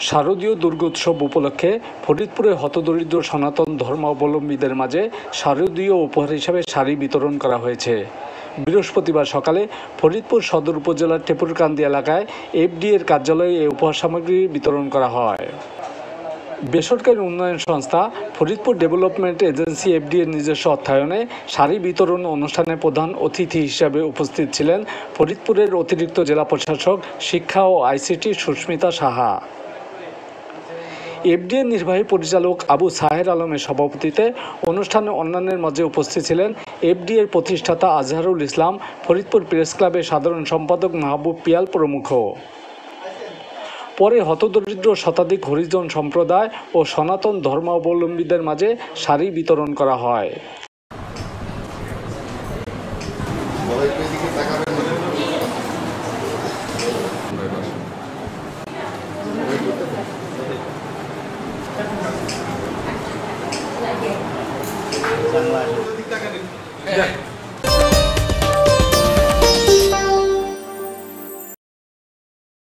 শারদীয় দুর্গোৎসব উপলক্ষে ফরিদপুরে হতদরিদ্র সনাতন ধর্মাবলম্বীদের মাঝে শারদীয় উপহার হিসাবে শাড়ি বিতরণ করা হয়েছে। বৃহস্পতিবার সকালে ফরিদপুর সদর উপজেলার টেপুরকান্দি এলাকায় এফডিএর কার্যালয়ে এই উপহার সামগ্রী বিতরণ করা হয়। বেসরকারি উন্নয়ন সংস্থা ফরিদপুর ডেভেলপমেন্ট এজেন্সি এফডিএর নিজস্ব অর্থায়নে শাড়ি বিতরণ অনুষ্ঠানে প্রধান অতিথি হিসাবে উপস্থিত ছিলেন ফরিদপুরের অতিরিক্ত জেলা প্রশাসক শিক্ষা ও আইসিটি সুস্মিতা সাহা। এফডিএর নির্বাহী পরিচালক আবু সাহের আলমের সভাপতিত্বে অনুষ্ঠানে অন্যান্যের মাঝে উপস্থিত ছিলেন এফডিএর প্রতিষ্ঠাতা আজহারুল ইসলাম, ফরিদপুর প্রেস ক্লাবের সাধারণ সম্পাদক মাহবুব পিয়াল প্রমুখ। পরে হতদরিদ্র শতাধিক হরিজন সম্প্রদায় ও সনাতন ধর্মাবলম্বীদের মাঝে শাড়ি বিতরণ করা হয়। Jangan